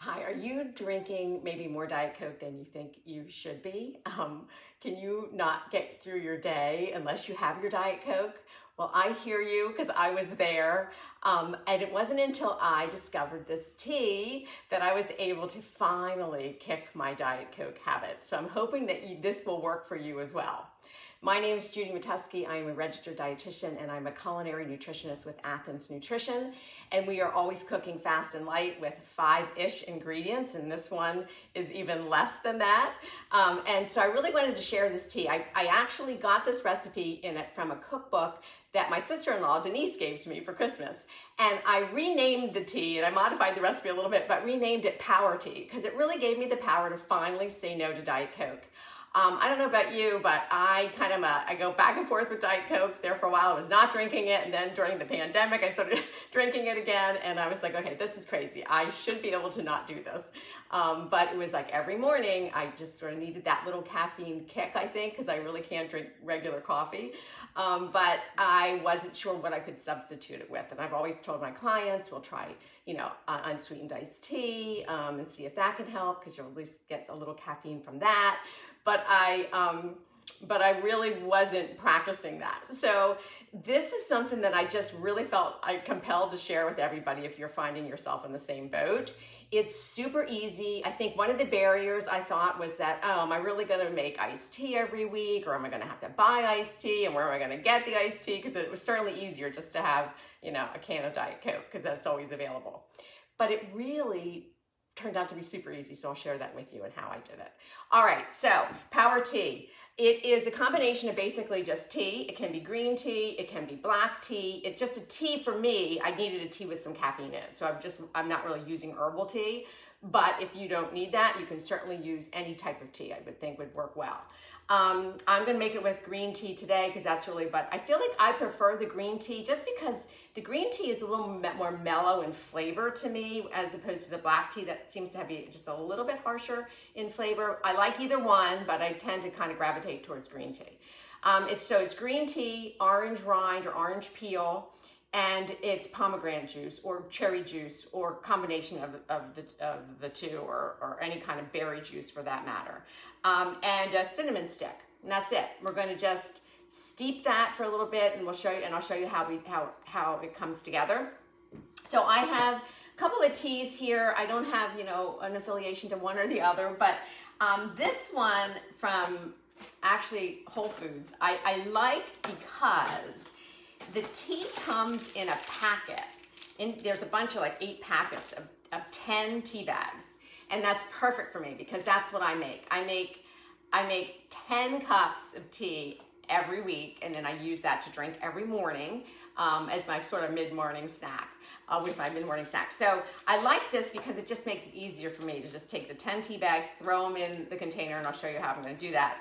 Hi, are you drinking maybe more Diet Coke than you think you should be? Can you not get through your day unless you have your Diet Coke? Well, I hear you because I was there. And it wasn't until I discovered this tea that I was able to finally kick my Diet Coke habit. So I'm hoping that this will work for you as well. My name is Judy Matuski. I am a registered dietitian and I'm a culinary nutritionist with Athens Nutrition. And we are always cooking fast and light with 5-ish ingredients. And this one is even less than that. And so I really wanted to share this tea. I actually got this recipe from a cookbook that my sister-in-law, Denise, gave to me for Christmas. And I renamed the tea, and I modified the recipe a little bit, but renamed it Power Tea, because it really gave me the power to finally say no to Diet Coke. I don't know about you, but I go back and forth with Diet Coke. There for a while, I was not drinking it, and then during the pandemic, I started drinking it again, and I was like, okay, this is crazy. I should be able to not do this. But it was like every morning, I just sort of needed that little caffeine kick, I think, because I really can't drink regular coffee. But I wasn't sure what I could substitute it with, and I've always told my clients, we'll try, unsweetened iced tea and see if that can help, because you'll at least get a little caffeine from that. But I really wasn't practicing that. So this is something that I just really felt compelled to share with everybody if you're finding yourself in the same boat. It's super easy. I think one of the barriers I thought was that, oh, am I really gonna make iced tea every week, or am I gonna have to buy iced tea, and where am I gonna get the iced tea? Because it was certainly easier just to have, a can of Diet Coke, because that's always available. But it really turned out to be super easy, so I'll share that with you and how I did it. All right, so Power Tea. It is a combination of basically just tea. It can be green tea, it can be black tea. It's just a tea for me. I needed a tea with some caffeine in it, so I'm not really using herbal tea. But if you don't need that, you can certainly use any type of tea I would think would work well. I'm gonna make it with green tea today because that's really, but I feel like I prefer the green tea just because the green tea is a little more mellow in flavor to me as opposed to the black tea that seems to be just a little bit harsher in flavor. I like either one, but I tend to kind of gravitate towards green tea. It's green tea, orange rind or orange peel, and it's pomegranate juice or cherry juice or combination of the two, or any kind of berry juice for that matter, and a cinnamon stick, and that's it. We're going to just steep that for a little bit, and I'll show you how it comes together. So I have a couple of teas here. I don't have an affiliation to one or the other, but this one from actually Whole Foods I like because the tea comes in a packet. There's a bunch of like 8 packets of 10 tea bags. And that's perfect for me because that's what I make. I make 10 cups of tea every week, and then I use that to drink every morning as my sort of mid-morning snack, with my mid-morning snack. So I like this because it just makes it easier for me to just take the 10 tea bags, throw them in the container, and I'll show you how I'm gonna do that.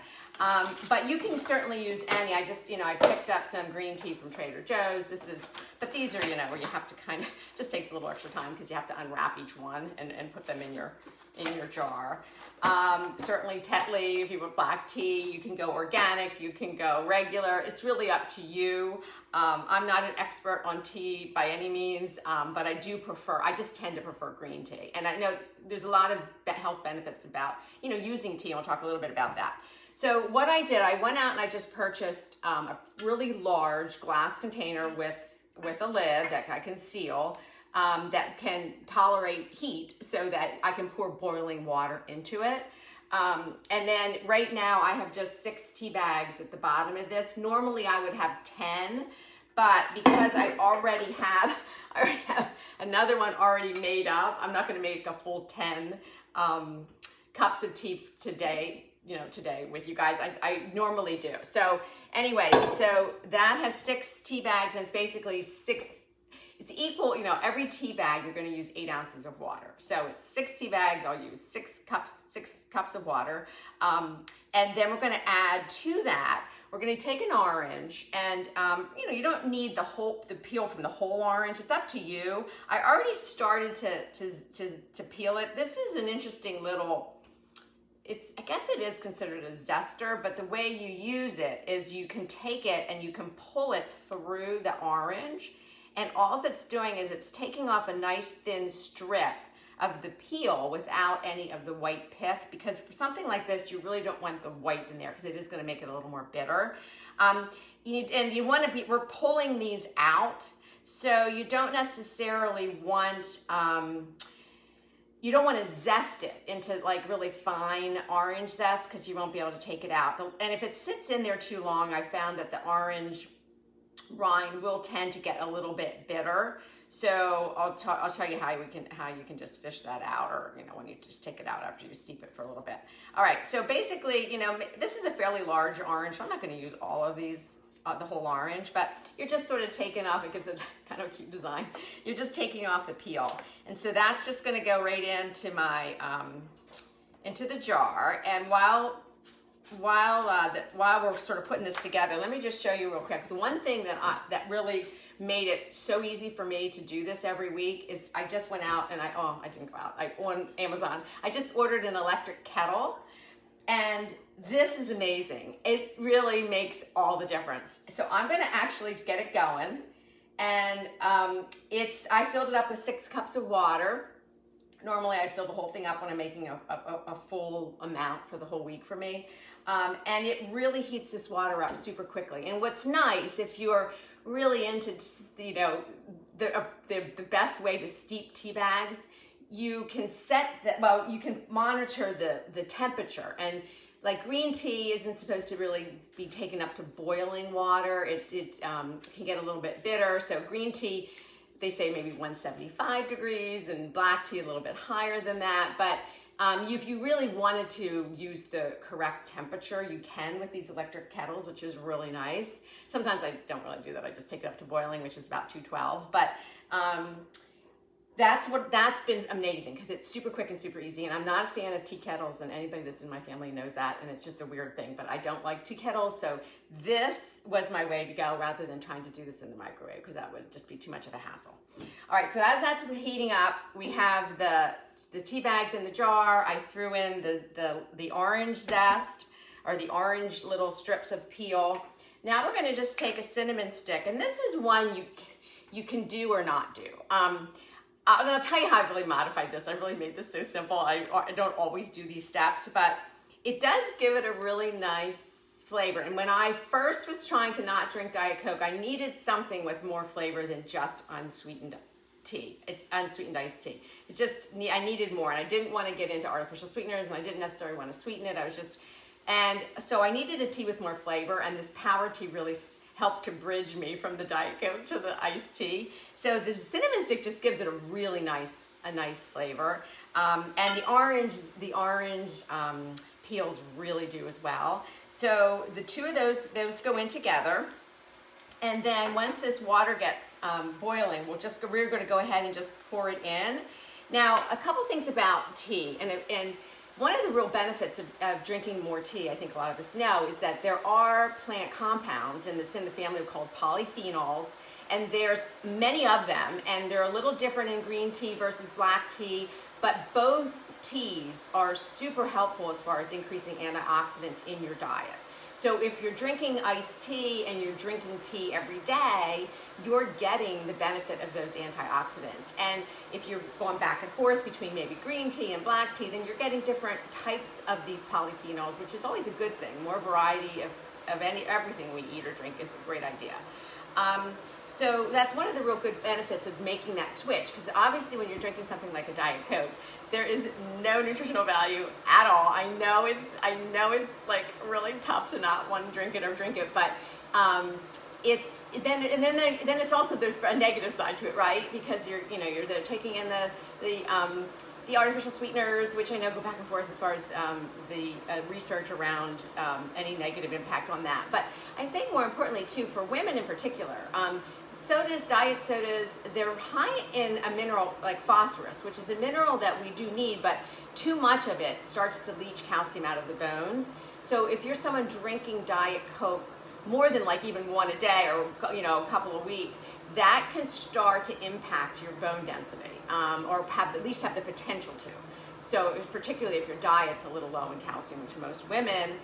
But you can certainly use any. I picked up some green tea from Trader Joe's. But these are, where you have to kind of, just takes a little extra time because you have to unwrap each one and put them in your jar. Certainly Tetley, if you want black tea, you can go organic, you can go regular. It's really up to you. I'm not an expert on tea by any means, but I just tend to prefer green tea. And I know there's a lot of health benefits about, using tea, and we'll talk a little bit about that. So what I did, I went out and I just purchased a really large glass container with a lid that I can seal, that can tolerate heat so that I can pour boiling water into it. And then right now I have just 6 tea bags at the bottom of this. Normally I would have 10, but because I already have another one already made up, I'm not gonna make a full 10 cups of tea today with you guys. I normally do. So anyway, so that has 6 tea bags, and it's basically it's equal, every tea bag, you're gonna use 8 ounces of water. So it's 6 tea bags, I'll use 6 cups of water. And then we're gonna add to that, we're gonna take an orange, and you don't need the peel from the whole orange. It's up to you. I already started to peel it. This is an interesting little, I guess it is considered a zester, but the way you use it is you can take it and you can pull it through the orange, and all it's doing is it's taking off a nice thin strip of the peel without any of the white pith, because for something like this, you really don't want the white in there because it is going to make it a little more bitter. You want to be, we're pulling these out, so you don't necessarily want, you don't want to zest it into like really fine orange zest because you won't be able to take it out. And if it sits in there too long, I found that the orange rind will tend to get a little bit bitter. So I'll show you how you can just fish that out, or when you just take it out after you steep it for a little bit. All right, so basically, this is a fairly large orange. So I'm not going to use all of these, the whole orange, but you're just sort of taking off. It gives it kind of a cute design. You're just taking off the peel, and so that's just going to go right into my into the jar. And while we're sort of putting this together, let me just show you real quick. The one thing that really made it so easy for me to do this every week is I just went out and I didn't go out. On Amazon, I just ordered an electric kettle, and this is amazing. It really makes all the difference. So I'm gonna actually get it going, and I filled it up with 6 cups of water. Normally I'd fill the whole thing up when I'm making a full amount for the whole week for me. And it really heats this water up super quickly. And what's nice, if you're really into, the best way to steep tea bags, you can you can monitor the temperature. And like green tea isn't supposed to really be taken up to boiling water. It can get a little bit bitter. So green tea, they say maybe 175 degrees, and black tea a little bit higher than that. But if you really wanted to use the correct temperature, you can with these electric kettles, which is really nice. Sometimes I don't really do that. I just take it up to boiling, which is about 212. But that's been amazing because it's super quick and super easy. And I'm not a fan of tea kettles, and anybody that's in my family knows that. And it's just a weird thing, but I don't like tea kettles. So this was my way to go rather than trying to do this in the microwave, because that would just be too much of a hassle. All right, so as that's heating up, we have the tea bags in the jar. I threw in the orange zest, or the orange little strips of peel. Now we're gonna just take a cinnamon stick, and this is one you can do or not do. And I'll tell you how I really modified this. I really made this so simple. I don't always do these steps, but it does give it a really nice flavor. And when I first was trying to not drink Diet Coke, I needed something with more flavor than just unsweetened tea. It's unsweetened iced tea. It's just, I needed more, and I didn't want to get into artificial sweeteners, and I didn't necessarily want to sweeten it. And so I needed a tea with more flavor, and this power tea really helped to bridge me from the Diet Coke to the iced tea. So the cinnamon stick just gives it a really nice flavor. And the orange peels really do as well. So the two of those go in together. And then once this water gets boiling, we're going to go ahead and just pour it in. Now, a couple things about tea, and one of the real benefits of drinking more tea, I think a lot of us know, is that there are plant compounds, and it's in the family called polyphenols, and there's many of them, and they're a little different in green tea versus black tea, but both teas are super helpful as far as increasing antioxidants in your diet. So if you're drinking iced tea and you're drinking tea every day, you're getting the benefit of those antioxidants. And if you're going back and forth between maybe green tea and black tea, then you're getting different types of these polyphenols, which is always a good thing. More variety of everything we eat or drink is a great idea. So that's one of the real good benefits of making that switch, because obviously when you're drinking something like a Diet Coke, there is no nutritional value at all. I know it's like really tough to not want to drink it, but then it's also, there's a negative side to it, right? Because you're taking in the artificial sweeteners, which I know go back and forth as far as the research around any negative impact on that. But I think more importantly too, for women in particular, sodas, diet sodas, they're high in a mineral like phosphorus, which is a mineral that we do need, but too much of it starts to leach calcium out of the bones. So if you're someone drinking Diet Coke more than like even one a day or a couple a week, that can start to impact your bone density, or at least have the potential to. So particularly if your diet's a little low in calcium, which most women,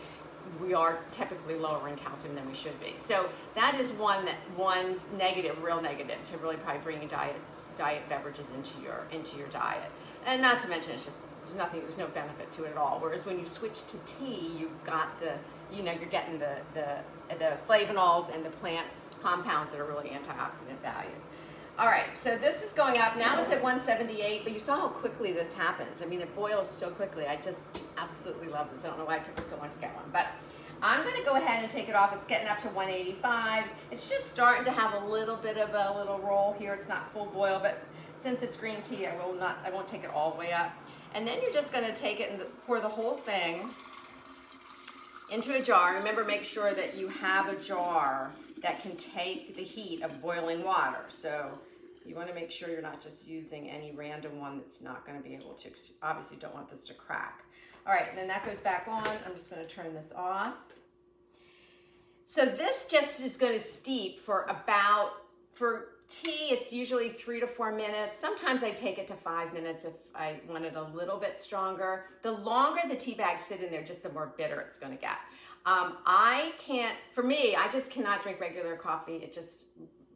we are typically lower in calcium than we should be. So that is one negative, real negative, to really probably bringing diet beverages into your diet. And not to mention, it's just, there's no benefit to it at all. Whereas when you switch to tea, you've got the, you're getting the flavonols and the plant compounds that are really antioxidant value. All right, so this is going up. Now it's at 178, but you saw how quickly this happens. I mean, it boils so quickly. I just absolutely love this. I don't know why it took me so long to get one, but I'm going to go ahead and take it off. It's getting up to 185. It's just starting to have a little bit of a little roll here. It's not full boil, but since it's green tea, I won't take it all the way up. And then you're just going to take it and pour the whole thing into a jar. Remember, make sure that you have a jar that can take the heat of boiling water. So you want to make sure you're not just using any random one that's not going to be able to, obviously you don't want this to crack. All right, and then that goes back on. I'm just going to turn this off. So this just is going to steep for tea, it's usually 3 to 4 minutes. Sometimes I take it to 5 minutes if I want it a little bit stronger. The longer the tea bags sit in there, just the more bitter it's going to get. For me, I just cannot drink regular coffee. It just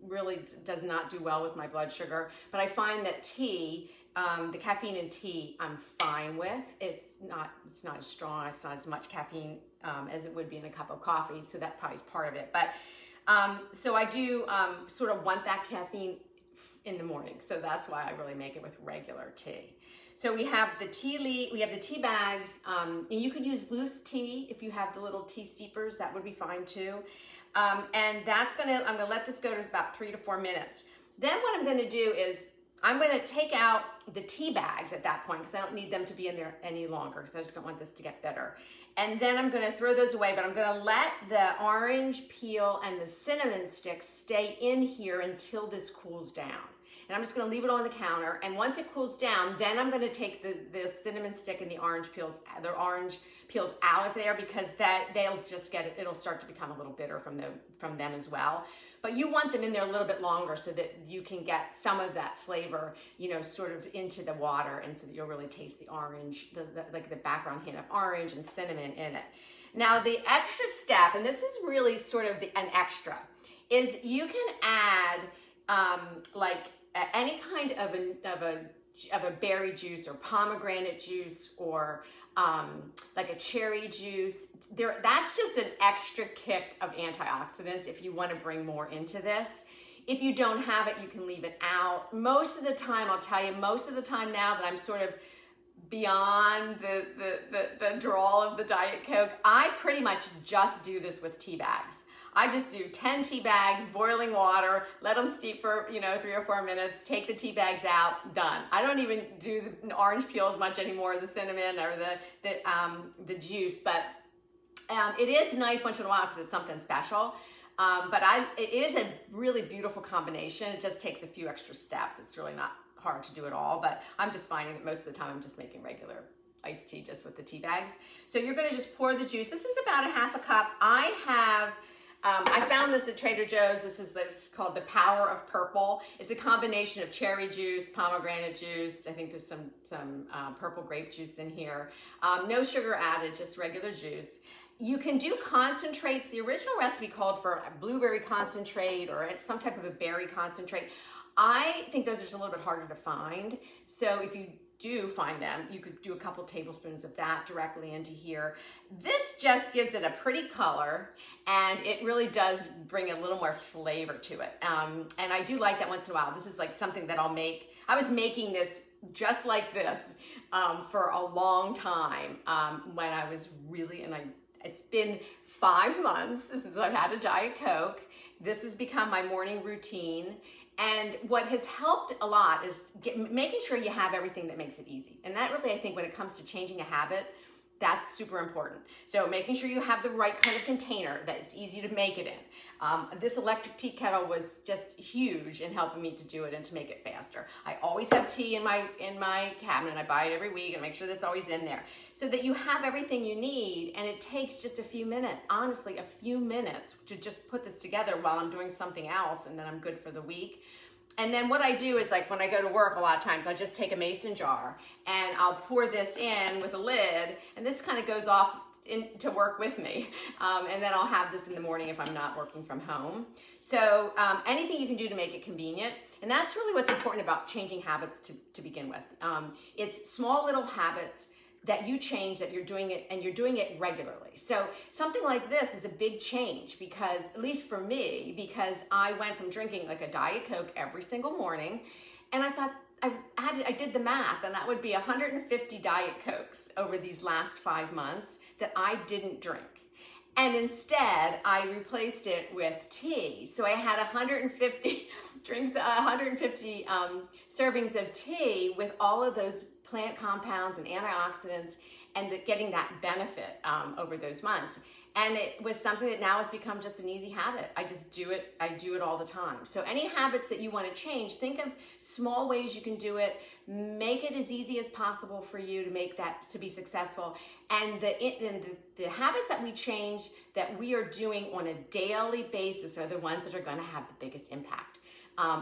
really does not do well with my blood sugar. But I find that tea, the caffeine in tea, I'm fine with. It's not as strong. It's not as much caffeine as it would be in a cup of coffee. So that probably is part of it. But so I do sort of want that caffeine in the morning. So that's why I really make it with regular tea. So we have the tea bags. You could use loose tea if you have the little tea steepers. That would be fine too. And I'm gonna let this go to about 3 to 4 minutes. Then what I'm gonna do is I'm gonna take out the tea bags at that point because I don't need them to be in there any longer because I just don't want this to get bitter. And then I'm gonna throw those away, but I'm gonna let the orange peel and the cinnamon sticks stay in here until this cools down. And I'm just gonna leave it on the counter. And once it cools down, then I'm gonna take the cinnamon stick and the orange peels out of there because they'll just get it, it'll start to become a little bitter from them as well. But you want them in there a little bit longer so that you can get some of that flavor, sort of into the water, and so that you'll really taste the orange, like the background hint of orange and cinnamon in it. Now the extra step, and this is really sort of an extra, is you can add any kind of a berry juice or pomegranate juice or like a cherry juice. That's just an extra kick of antioxidants if you want to bring more into this. If you don't have it, you can leave it out. Most of the time, I'll tell you, most of the time now that I'm sort of beyond the drawl of the Diet Coke, I pretty much just do this with tea bags. I just do 10 tea bags, boiling water, let them steep for 3 or 4 minutes, take the tea bags out, done. I don't even do the orange peel as much anymore, the cinnamon or the juice, but it is nice once in a while because it's something special. But it is a really beautiful combination. It just takes a few extra steps. It's really not hard to do it all, but I'm just finding that most of the time I'm just making regular iced tea just with the tea bags. So you're gonna just pour the juice. This is about a half a cup. I found this at Trader Joe's. This is called the Power of Purple. It's a combination of cherry juice, pomegranate juice. I think there's some purple grape juice in here. No sugar added, just regular juice. You can do concentrates. The original recipe called for a blueberry concentrate or some type of a berry concentrate. I think those are just a little bit harder to find. So if you do find them, you could do a couple tablespoons of that directly into here. This just gives it a pretty color, and it really does bring a little more flavor to it. And I do like that once in a while. This is like something that I'll make. I was making this just like this for a long time when I was really, it's been 5 months since I've had a Diet Coke. This has become my morning routine. And what has helped a lot is making sure you have everything that makes it easy. And that really, I think, when it comes to changing a habit, that's super important. So making sure you have the right kind of container that it's easy to make it in. This electric tea kettle was just huge in helping me to do it and to make it faster. I always have tea in my cabinet. I buy it every week and make sure that's always in there so that you have everything you need, and it takes just a few minutes, honestly, a few minutes to just put this together while I'm doing something else, and then I'm good for the week. And then what I do is, like, when I go to work, a lot of times I'll just take a mason jar and I'll pour this in with a lid, and this kind of goes off to work with me. And then I'll have this in the morning if I'm not working from home. So anything you can do to make it convenient. And that's really what's important about changing habits to begin with. It's small little habits that you change, that you're doing it, and you're doing it regularly. So something like this is a big change because, at least for me, because I went from drinking like a Diet Coke every single morning, and I thought, I did the math, and that would be 150 Diet Cokes over these last 5 months that I didn't drink. And instead, I replaced it with tea. So I had 150 drinks, 150 servings of tea with all of those plant compounds and antioxidants, and getting that benefit over those months. And it was something that now has become just an easy habit. I just do it. I do it all the time. So any habits that you want to change, think of small ways you can do it. Make it as easy as possible for you to make that to be successful. And the habits that we change, that we are doing on a daily basis, are the ones that are going to have the biggest impact.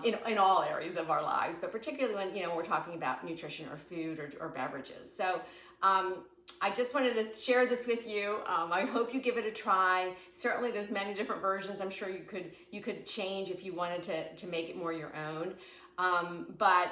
In all areas of our lives, but particularly when we're talking about nutrition or food or beverages. So I just wanted to share this with you. I hope you give it a try. Certainly, there's many different versions. I'm sure you could change if you wanted to make it more your own. But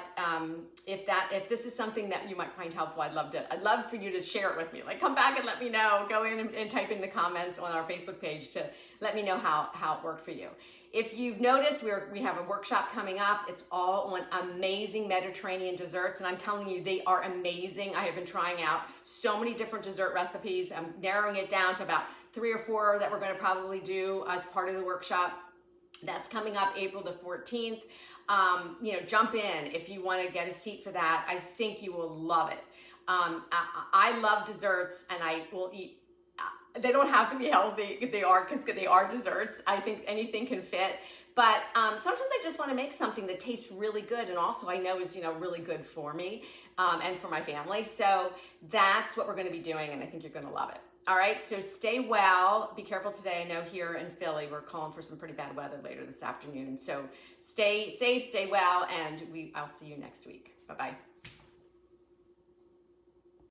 if this is something that you might find helpful, I'd love for you to share it with me. Like, come back and let me know. Go in and type in the comments on our Facebook page to let me know how it worked for you. If you've noticed, we have a workshop coming up. It's all on amazing Mediterranean desserts, and I'm telling you, they are amazing. I have been trying out so many different dessert recipes. I'm narrowing it down to about 3 or 4 that we're going to probably do as part of the workshop. That's coming up April the 14th. Jump in if you want to get a seat for that. I think you will love it. I love desserts, and I will eat. They don't have to be healthy. They are desserts. I think anything can fit. But sometimes I just want to make something that tastes really good, and also I know is really good for me and for my family. So that's what we're going to be doing, and I think you're going to love it. All right. So stay well. Be careful today. I know here in Philly we're calling for some pretty bad weather later this afternoon. So stay safe, stay well, and I'll see you next week. Bye bye.